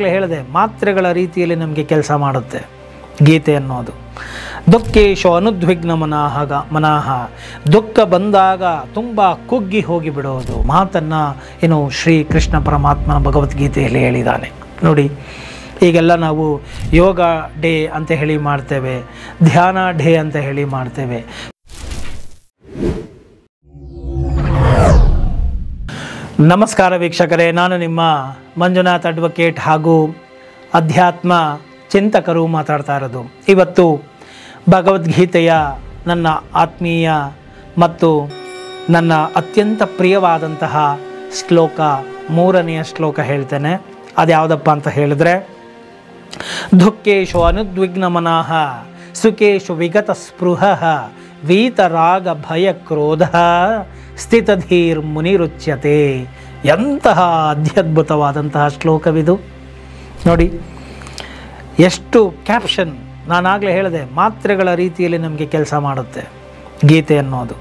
ಆಗಲೇ ಹೇಳಿದೆ, ಮಾತ್ರೆಗಳ ರೀತಿಯಲ್ಲಿ ನಮಗೆ ಕೆಲಸ ಮಾಡುತ್ತೆ ಗೀತೆ ಅನ್ನೋದು. ದುಃಖೇಶು ಅನುದ್ವಿಗ್ನ ಮನಃ, ದುಃಖ ಬಂದಾಗ ತುಂಬ ಕುಗ್ಗಿ ಹೋಗಿ ಬಿಡೋದು ಮಾತನ್ನು ಏನು ಶ್ರೀ ಕೃಷ್ಣ ಪರಮಾತ್ಮ ಭಗವದ್ಗೀತೆಯಲ್ಲಿ ಹೇಳಿದ್ದಾನೆ ನೋಡಿ. ಈಗೆಲ್ಲ ನಾವು ಯೋಗ ಡೇ ಅಂತ ಹೇಳಿ ಮಾಡ್ತೇವೆ, ಧ್ಯಾನ ಡೇ ಅಂತ ಹೇಳಿ ಮಾಡ್ತೇವೆ. ನಮಸ್ಕಾರ ವೀಕ್ಷಕರೇ, ನಾನು ನಿಮ್ಮ ಮಂಜುನಾಥ್ ಅಡ್ವೊಕೇಟ್ ಹಾಗೂ ಅಧ್ಯಾತ್ಮ ಚಿಂತಕರು ಮಾತಾಡ್ತಾ ಇರೋದು. ಇವತ್ತು ಭಗವದ್ಗೀತೆಯ ನನ್ನ ಆತ್ಮೀಯ ಮತ್ತು ನನ್ನ ಅತ್ಯಂತ ಪ್ರಿಯವಾದಂತಹ ಶ್ಲೋಕ, 3ನೆಯ ಶ್ಲೋಕ ಹೇಳ್ತೇನೆ. ಅದ್ಯಾವುದಪ್ಪ ಅಂತ ಹೇಳಿದ್ರೆ, ದುಃಖೇಶು ಅನುದ್ವಿಗ್ನ ಮನಃ ಸುಖೇಶು ವಿಗತ ಸ್ಪೃಹ ವೀತರಾಗ ಭಯ ಕ್ರೋಧ ಸ್ಥಿತಧೀರ್ ಮುನಿರುಚ್ಯತೆ. ಎಂತಹ ಅತ್ಯದ್ಭುತವಾದಂತಹ ಶ್ಲೋಕವಿದು ನೋಡಿ. ಎಷ್ಟು ಕ್ಯಾಪ್ಷನ್. ನಾನಾಗಲೇ ಹೇಳಿದೆ, ಮಾತ್ರೆಗಳ ರೀತಿಯಲ್ಲಿ ನಮಗೆ ಕೆಲಸ ಮಾಡುತ್ತೆ ಗೀತೆ ಅನ್ನೋದು.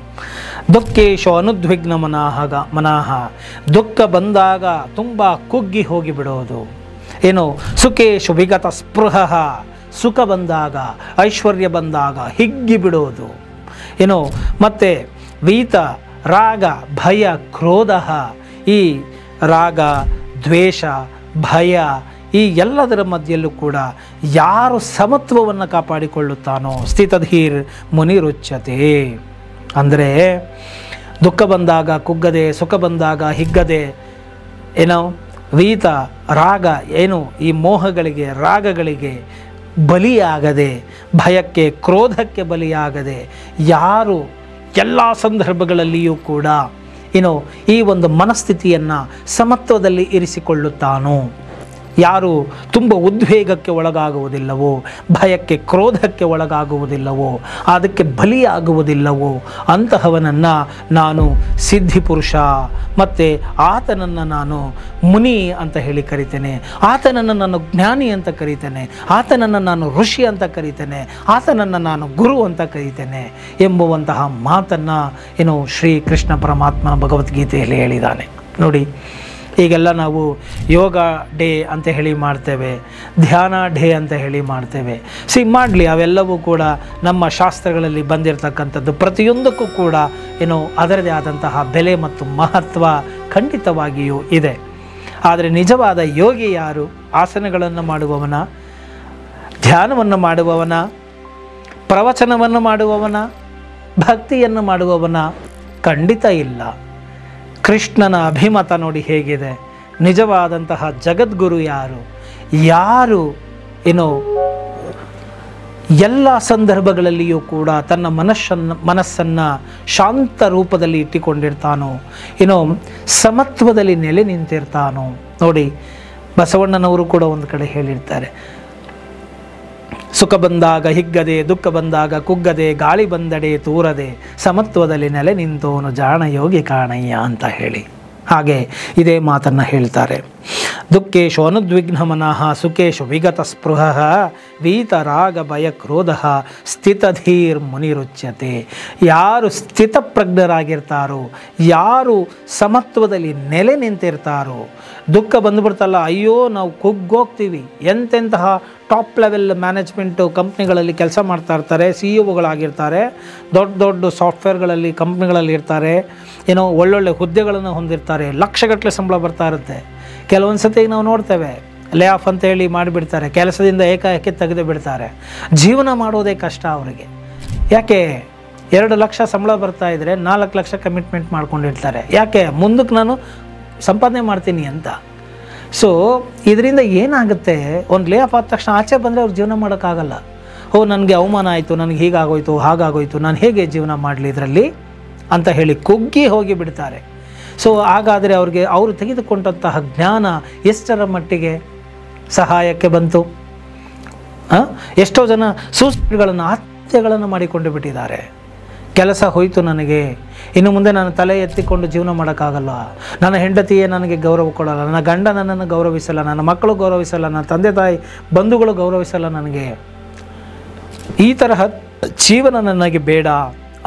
ದುಃಖೇಶು ಅನುದ್ವಿಗ್ನ ಮನಃ, ದುಃಖ ಬಂದಾಗ ತುಂಬ ಕುಗ್ಗಿ ಹೋಗಿ ಬಿಡೋದು. ಏನು ಸುಖೇಶು ವಿಗತ ಸ್ಪೃಹ, ಸುಖ ಬಂದಾಗ ಐಶ್ವರ್ಯ ಬಂದಾಗ ಹಿಗ್ಗಿ ಬಿಡೋದು. ಏನು ಮತ್ತು ವೀತ ರಾಗ ಭಯ ಕ್ರೋಧ, ಈ ರಾಗ ದ್ವೇಷ ಭಯ ಈ ಎಲ್ಲದರ ಮಧ್ಯೆಯಲ್ಲೂ ಕೂಡ ಯಾರು ಸಮತ್ವವನ್ನು ಕಾಪಾಡಿಕೊಳ್ಳುತ್ತಾನೋ ಸ್ಥಿತಧೀರ್ ಮುನಿರುಚ್ಯತೆ. ಅಂದರೆ ದುಃಖ ಬಂದಾಗ ಕುಗ್ಗದೆ, ಸುಖ ಬಂದಾಗ ಹಿಗ್ಗದೆ, ಏನೋ ವೀತ ರಾಗ ಏನು ಈ ಮೋಹಗಳಿಗೆ ರಾಗಗಳಿಗೆ ಬಲಿಯಾಗದೆ, ಭಯಕ್ಕೆ ಕ್ರೋಧಕ್ಕೆ ಬಲಿಯಾಗದೆ, ಯಾರು ಎಲ್ಲ ಸಂದರ್ಭಗಳಲ್ಲಿಯೂ ಕೂಡ ಏನು ಈ ಒಂದು ಮನಸ್ಥಿತಿಯನ್ನು ಸಮತ್ವದಲ್ಲಿ ಇರಿಸಿಕೊಳ್ಳುತ್ತಾನೋ, ಯಾರು ತುಂಬ ಉದ್ವೇಗಕ್ಕೆ ಒಳಗಾಗುವುದಿಲ್ಲವೋ, ಭಯಕ್ಕೆ ಕ್ರೋಧಕ್ಕೆ ಒಳಗಾಗುವುದಿಲ್ಲವೋ, ಅದಕ್ಕೆ ಬಲಿಯಾಗುವುದಿಲ್ಲವೋ, ಅಂತಹವನನ್ನು ನಾನು ಸಿದ್ಧಿಪುರುಷ ಮತ್ತು ಆತನನ್ನು ನಾನು ಮುನಿ ಅಂತ ಹೇಳಿ ಕರಿತೇನೆ, ಆತನನ್ನು ನಾನು ಜ್ಞಾನಿ ಅಂತ ಕರಿತೇನೆ, ಆತನನ್ನು ನಾನು ಋಷಿ ಅಂತ ಕರಿತೇನೆ, ಆತನನ್ನು ನಾನು ಗುರು ಅಂತ ಕರಿತೇನೆ ಎಂಬುವಂತಹ ಮಾತನ್ನು ಏನು ಶ್ರೀ ಕೃಷ್ಣ ಪರಮಾತ್ಮನ ಭಗವದ್ಗೀತೆಯಲ್ಲಿ ಹೇಳಿದ್ದಾನೆ ನೋಡಿ. ಈಗೆಲ್ಲ ನಾವು ಯೋಗ ಡೇ ಅಂತ ಹೇಳಿ ಮಾಡ್ತೇವೆ, ಧ್ಯಾನ ಡೇ ಅಂತ ಹೇಳಿ ಮಾಡ್ತೇವೆ. ಮಾಡಲಿ, ಅವೆಲ್ಲವೂ ಕೂಡ ನಮ್ಮ ಶಾಸ್ತ್ರಗಳಲ್ಲಿ ಬಂದಿರತಕ್ಕಂಥದ್ದು. ಪ್ರತಿಯೊಂದಕ್ಕೂ ಕೂಡ ಏನು ಅದರದೇ ಆದಂತಹ ಬೆಲೆ ಮತ್ತು ಮಹತ್ವ ಖಂಡಿತವಾಗಿಯೂ ಇದೆ. ಆದರೆ ನಿಜವಾದ ಯೋಗಿ ಯಾರು? ಆಸನಗಳನ್ನು ಮಾಡುವವನ, ಧ್ಯಾನವನ್ನು ಮಾಡುವವನ, ಪ್ರವಚನವನ್ನು ಮಾಡುವವನ, ಭಕ್ತಿಯನ್ನು ಮಾಡುವವನ? ಖಂಡಿತ ಇಲ್ಲ. ಕೃಷ್ಣನ ಅಭಿಮತ ನೋಡಿ ಹೇಗಿದೆ. ನಿಜವಾದಂತಹ ಜಗದ್ಗುರು ಯಾರು? ಯಾರು ಏನೋ ಎಲ್ಲ ಸಂದರ್ಭಗಳಲ್ಲಿಯೂ ಕೂಡ ತನ್ನ ಮನಸ್ಸನ್ನು ಶಾಂತ ರೂಪದಲ್ಲಿ ಇಟ್ಟುಕೊಂಡಿರ್ತಾನೋ, ಏನೋ ಸಮತ್ವದಲ್ಲಿ ನೆಲೆ ನಿಂತಿರ್ತಾನೋ ನೋಡಿ. ಬಸವಣ್ಣನವರು ಕೂಡ ಒಂದು ಕಡೆ ಹೇಳಿರ್ತಾರೆ, ಸುಖ ಬಂದಾಗ ಹಿಗ್ಗದೆ, ದುಃಖ ಬಂದಾಗ ಕುಗ್ಗದೆ, ಗಾಳಿ ಬಂದಡೆ ತೂರದೆ, ಸಮತ್ವದಲ್ಲಿ ನೆಲೆ ನಿಂತೋನು ಜಾಣ ಯೋಗಿ ಕಾಣಯ್ಯ ಅಂತ ಹೇಳಿ. ಹಾಗೆ ಇದೇ ಮಾತನ್ನು ಹೇಳ್ತಾರೆ. ದುಃಖೇಶು ಅನುದ್ವಿಗ್ನ ಮನಃ ಸುಖೇಶು ವಿಗತ ಸ್ಪೃಹ ವೀತರಾಗ ಭಯ ಕ್ರೋಧ ಸ್ಥಿತಧೀರ್ ಮುನಿರುಚ್ಯತೆ. ಯಾರು ಸ್ಥಿತಪ್ರಜ್ಞರಾಗಿರ್ತಾರೋ, ಯಾರು ಸಮತ್ವದಲ್ಲಿ ನೆಲೆ ನಿಂತಿರ್ತಾರೋ, ದುಃಖ ಬಂದುಬಿಡ್ತಲ್ಲ, ಅಯ್ಯೋ ನಾವು ಕುಗ್ಗೋಗ್ತೀವಿ. ಎಂತೆಂತಹ ಟಾಪ್ ಲೆವೆಲ್ ಮ್ಯಾನೇಜ್ಮೆಂಟು ಕಂಪ್ನಿಗಳಲ್ಲಿ ಕೆಲಸ ಮಾಡ್ತಾ ಇರ್ತಾರೆ, CEO ದೊಡ್ಡ ದೊಡ್ಡ ಸಾಫ್ಟ್ವೇರ್ಗಳಲ್ಲಿ ಕಂಪ್ನಿಗಳಲ್ಲಿ ಇರ್ತಾರೆ, ಏನೋ ಒಳ್ಳೊಳ್ಳೆ ಹುದ್ದೆಗಳನ್ನು ಹೊಂದಿರ್ತಾರೆ, ಲಕ್ಷಗಟ್ಟಲೆ ಸಂಬಳ ಬರ್ತಾ ಇರುತ್ತೆ. ಕೆಲವೊಂದು ಸತಿ ನಾವು ನೋಡ್ತೇವೆ, ಲೇ ಆಫ್ ಅಂತ ಹೇಳಿ ಮಾಡಿಬಿಡ್ತಾರೆ, ಕೆಲಸದಿಂದ ಏಕಾಏಕಿ ತೆಗೆದು ಬಿಡ್ತಾರೆ. ಜೀವನ ಮಾಡೋದೇ ಕಷ್ಟ ಅವರಿಗೆ. ಯಾಕೆ? 2 ಲಕ್ಷ ಸಂಬಳ ಬರ್ತಾ ಇದ್ದರೆ 4 ಲಕ್ಷ ಕಮಿಟ್ಮೆಂಟ್ ಮಾಡ್ಕೊಂಡಿರ್ತಾರೆ. ಯಾಕೆ? ಮುಂದಕ್ಕೆ ನಾನು ಸಂಪಾದನೆ ಮಾಡ್ತೀನಿ ಅಂತ. ಸೊ ಇದರಿಂದ ಏನಾಗುತ್ತೆ, ಒಂದು ಲೇ ಆಫ್ ಆದ ತಕ್ಷಣ ಆಚೆ ಬಂದರೆ ಅವ್ರು ಜೀವನ ಮಾಡೋಕ್ಕಾಗಲ್ಲ. ನನಗೆ ಅವಮಾನ ಆಯಿತು, ನನಗೆ ಹೀಗಾಗೋಯ್ತು ಹಾಗಾಗೋಯ್ತು, ನಾನು ಹೇಗೆ ಜೀವನ ಮಾಡಲಿ ಇದರಲ್ಲಿ ಅಂತ ಹೇಳಿ ಕುಗ್ಗಿ ಹೋಗಿ ಬಿಡ್ತಾರೆ. ಸೊ ಹಾಗಾದರೆ ಅವರು ತೆಗೆದುಕೊಂಡಂತಹ ಜ್ಞಾನ ಎಷ್ಟರ ಮಟ್ಟಿಗೆ ಸಹಾಯಕ್ಕೆ ಬಂತು? ಎಷ್ಟೋ ಜನ ಸೂಸೈಡ್ಗಳನ್ನು, ಆತ್ಮಹತ್ಯೆಗಳನ್ನು ಮಾಡಿಕೊಂಡು ಬಿಟ್ಟಿದ್ದಾರೆ. ಕೆಲಸ ಹೋಯಿತು, ನನಗೆ ಇನ್ನು ಮುಂದೆ ನಾನು ತಲೆ ಎತ್ತಿಕೊಂಡು ಜೀವನ ಮಾಡೋಕ್ಕಾಗಲ್ಲ, ನನ್ನ ಹೆಂಡತಿಯೇ ನನಗೆ ಗೌರವ ಕೊಡಲ್ಲ, ನನ್ನ ಗಂಡ ನನ್ನನ್ನು ಗೌರವಿಸಲ್ಲ, ನನ್ನ ಮಕ್ಕಳು ಗೌರವಿಸಲ್ಲ, ನನ್ನ ತಂದೆ ತಾಯಿ ಬಂಧುಗಳು ಗೌರವಿಸಲ್ಲ, ನನಗೆ ಈ ತರಹ ಜೀವನ ನನಗೆ ಬೇಡ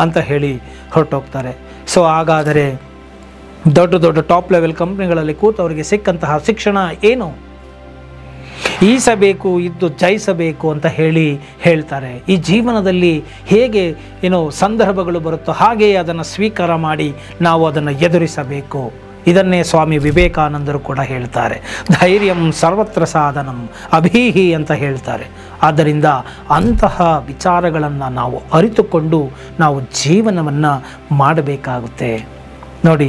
ಅಂತ ಹೇಳಿ ಹೊರಟೋಗ್ತಾರೆ. ಸೊ ಹಾಗಾದರೆ ದೊಡ್ಡ ದೊಡ್ಡ ಟಾಪ್ ಲೆವೆಲ್ ಕಂಪ್ನಿಗಳಲ್ಲಿ ಕೂತವರಿಗೆ ಸಿಕ್ಕಂತಹ ಶಿಕ್ಷಣ ಏನು? ಈಸಬೇಕು ಇದ್ದು ಜಯಿಸಬೇಕು ಅಂತ ಹೇಳ್ತಾರೆ. ಈ ಜೀವನದಲ್ಲಿ ಹೇಗೆ ಸಂದರ್ಭಗಳು ಬರುತ್ತೋ ಹಾಗೆಯೇ ಅದನ್ನು ಸ್ವೀಕಾರ ಮಾಡಿ ನಾವು ಅದನ್ನು ಎದುರಿಸಬೇಕು. ಇದನ್ನೇ ಸ್ವಾಮಿ ವಿವೇಕಾನಂದರು ಕೂಡ ಹೇಳ್ತಾರೆ. ಧೈರ್ಯಂ ಸರ್ವತ್ರ ಸಾಧನಂ ಅಭೀಹಿ ಅಂತ ಹೇಳ್ತಾರೆ. ಆದ್ದರಿಂದ ಅಂತಹ ವಿಚಾರಗಳನ್ನು ನಾವು ಅರಿತುಕೊಂಡು ನಾವು ಜೀವನವನ್ನು ಮಾಡಬೇಕಾಗುತ್ತೆ. ನೋಡಿ,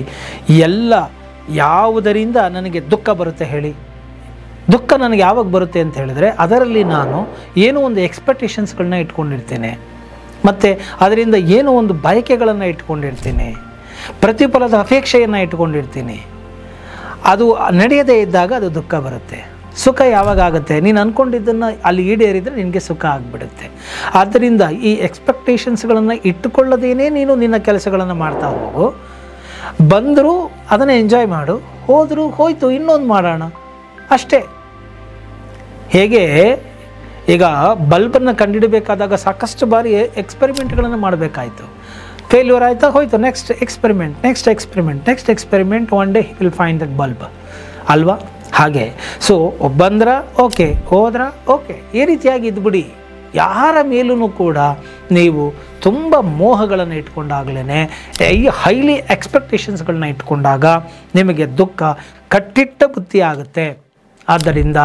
ಯಾವುದರಿಂದ ನನಗೆ ದುಃಖ ಬರುತ್ತೆ ಹೇಳಿ? ದುಃಖ ನನಗೆ ಯಾವಾಗ ಬರುತ್ತೆ ಅಂತ ಹೇಳಿದ್ರೆ, ಅದರಲ್ಲಿ ನಾನು ಏನೋ ಒಂದು ಎಕ್ಸ್ಪೆಕ್ಟೇಷನ್ಸ್ಗಳನ್ನ ಇಟ್ಕೊಂಡಿರ್ತೇನೆ, ಮತ್ತು ಅದರಿಂದ ಏನೋ ಒಂದು ಬಯಕೆಗಳನ್ನು ಇಟ್ಕೊಂಡಿರ್ತೀನಿ, ಪ್ರತಿಫಲದ ಅಪೇಕ್ಷೆಯನ್ನು ಇಟ್ಕೊಂಡಿರ್ತೀನಿ. ಅದು ನಡೆಯದೇ ಇದ್ದಾಗ ಅದು ದುಃಖ ಬರುತ್ತೆ. ಸುಖ ಯಾವಾಗ ಆಗುತ್ತೆ? ನೀನು ಅಂದ್ಕೊಂಡಿದ್ದನ್ನು ಅಲ್ಲಿ ಈಡೇರಿದರೆ ನಿನಗೆ ಸುಖ ಆಗಿಬಿಡುತ್ತೆ. ಆದ್ದರಿಂದ ಈ ಎಕ್ಸ್ಪೆಕ್ಟೇಷನ್ಸ್ಗಳನ್ನು ಇಟ್ಟುಕೊಳ್ಳದೇನೆ ನೀನು ನಿನ್ನ ಕೆಲಸಗಳನ್ನು ಮಾಡ್ತಾ ಹೋಗು. ಬಂದರೂ ಅದನ್ನು ಎಂಜಾಯ್ ಮಾಡು, ಹೋದರೂ ಹೋಯ್ತು, ಇನ್ನೊಂದು ಮಾಡೋಣ ಅಷ್ಟೇ. ಹೇಗೆ ಈಗ ಬಲ್ಬನ್ನು ಕಂಡುಹಿಡಬೇಕಾದಾಗ ಸಾಕಷ್ಟು ಬಾರಿ ಎಕ್ಸ್ಪೆರಿಮೆಂಟ್ಗಳನ್ನು ಮಾಡಬೇಕಾಯಿತು. ಫೇಲ್ಯೂರ್ ಆಯಿತಾ, ಹೋಯ್ತು, next experiment, one day he will find that bulb ಅಲ್ವಾ? ಹಾಗೆ ಬಂದ್ರ ಓಕೆ, ಹೋದ್ರ ಓಕೆ, ಈ ರೀತಿಯಾಗಿ ಇದ್ಬಿಡಿ. ಯಾರ ಮೇಲೂ ಕೂಡ ನೀವು ತುಂಬ ಮೋಹಗಳನ್ನು ಇಟ್ಕೊಂಡಾಗಲೇ, ಈ ಹೈಲಿ ಎಕ್ಸ್ಪೆಕ್ಟೇಷನ್ಸ್ಗಳನ್ನ ಇಟ್ಕೊಂಡಾಗ ನಿಮಗೆ ದುಃಖ ಕಟ್ಟಿಟ್ಟ ಬುತ್ತಿ ಆಗುತ್ತೆ. ಆದ್ದರಿಂದ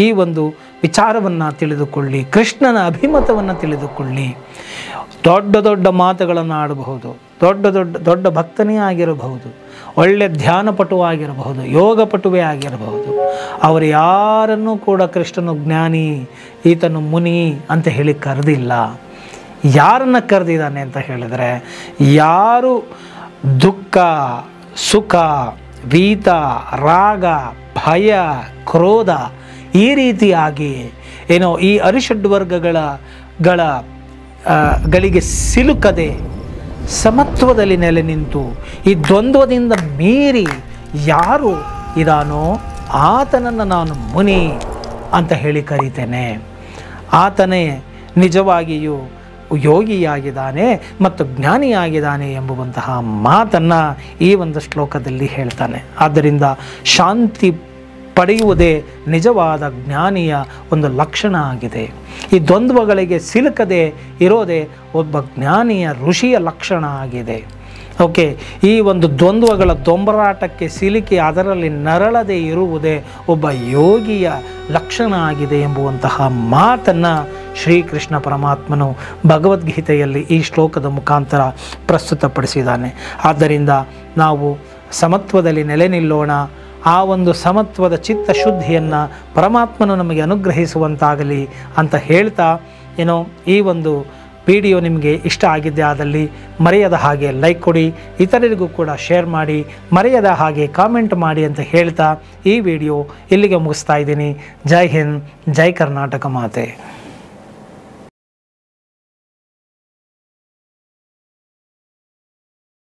ಈ ಒಂದು ವಿಚಾರವನ್ನು ತಿಳಿದುಕೊಳ್ಳಿ, ಕೃಷ್ಣನ ಅಭಿಮತವನ್ನು ತಿಳಿದುಕೊಳ್ಳಿ. ದೊಡ್ಡ ದೊಡ್ಡ ಮಾತುಗಳನ್ನು ಆಡಬಹುದು, ದೊಡ್ಡ ಭಕ್ತನೇ ಆಗಿರಬಹುದು, ಒಳ್ಳೆ ಧ್ಯಾನಪಟುವಾಗಿರಬಹುದು, ಯೋಗಪಟುವೇ ಆಗಿರಬಹುದು. ಅವರು ಯಾರನ್ನೂ ಕೂಡ ಕೃಷ್ಣನು ಜ್ಞಾನಿ, ಈತನು ಮುನಿ ಅಂತ ಹೇಳಿ ಕರೆದಿಲ್ಲ. ಯಾರನ್ನು ಕರೆದಿದ್ದಾನೆ ಅಂತ ಹೇಳಿದರೆ, ಯಾರು ದುಃಖ, ಸುಖ, ವೀತ, ರಾಗ, ಭಯ, ಕ್ರೋಧ ಈ ರೀತಿಯಾಗಿ ಈ ಅರಿಷಡ್ ಗಳಿಗೆ ಸಿಲುಕದೆ ಸಮತ್ವದಲ್ಲಿ ನೆಲೆ ನಿಂತು ಈ ದ್ವಂದ್ವದಿಂದ ಮೀರಿ ಯಾರು ಇದಾನೋ ಆತನನ್ನು ನಾನು ಮುನಿ ಅಂತ ಹೇಳಿ ಕರೀತೇನೆ. ಆತನೇ ನಿಜವಾಗಿಯೂ ಯೋಗಿಯಾಗಿದ್ದಾನೆ ಮತ್ತು ಜ್ಞಾನಿಯಾಗಿದ್ದಾನೆ ಎಂಬುವಂತಹ ಮಾತನ್ನು ಈ ಒಂದು ಶ್ಲೋಕದಲ್ಲಿ ಹೇಳ್ತಾನೆ. ಆದ್ದರಿಂದ ಶಾಂತಿ ಪಡೆಯುವುದೇ ನಿಜವಾದ ಜ್ಞಾನಿಯ ಒಂದು ಲಕ್ಷಣ ಆಗಿದೆ. ಈ ದ್ವಂದ್ವಗಳಿಗೆ ಸಿಲುಕದೆ ಇರೋದೇ ಒಬ್ಬ ಜ್ಞಾನಿಯ ಋಷಿಯ ಲಕ್ಷಣ ಆಗಿದೆ. ಓಕೆ, ಈ ಒಂದು ದ್ವಂದ್ವಗಳ ದೊಂಬರಾಟಕ್ಕೆ ಸಿಲುಕಿ ಅದರಲ್ಲಿ ನರಳದೆ ಇರುವುದೇ ಒಬ್ಬ ಯೋಗಿಯ ಲಕ್ಷಣ ಆಗಿದೆ ಎಂಬುವಂತಹ ಮಾತನ್ನು ಶ್ರೀಕೃಷ್ಣ ಪರಮಾತ್ಮನು ಭಗವದ್ಗೀತೆಯಲ್ಲಿ ಈ ಶ್ಲೋಕದ ಮುಖಾಂತರ ಪ್ರಸ್ತುತಪಡಿಸಿದ್ದಾನೆ. ಆದ್ದರಿಂದ ನಾವು ಸಮತ್ವದಲ್ಲಿ ನೆಲೆ ನಿಲ್ಲೋಣ. ಆ ಒಂದು ಸಮತ್ವದ ಚಿತ್ತಶುದ್ಧಿಯನ್ನು ಪರಮಾತ್ಮನು ನಮಗೆ ಅನುಗ್ರಹಿಸುವಂತಾಗಲಿ ಅಂತ ಹೇಳ್ತಾ, ಈ ಒಂದು ವಿಡಿಯೋ ನಿಮಗೆ ಇಷ್ಟ ಆಗಿದ್ದೆ ಆದಲ್ಲಿ ಮರೆಯದ ಹಾಗೆ ಲೈಕ್ ಕೊಡಿ, ಇತರರಿಗೂ ಕೂಡ ಶೇರ್ ಮಾಡಿ, ಮರೆಯದ ಹಾಗೆ ಕಾಮೆಂಟ್ ಮಾಡಿ ಅಂತ ಹೇಳ್ತಾ ಈ ವಿಡಿಯೋ ಇಲ್ಲಿಗೆ ಮುಗಿಸ್ತಾ ಇದ್ದೀನಿ. ಜೈ ಹಿಂದ್, ಜೈ ಕರ್ನಾಟಕ ಮಾತೆ.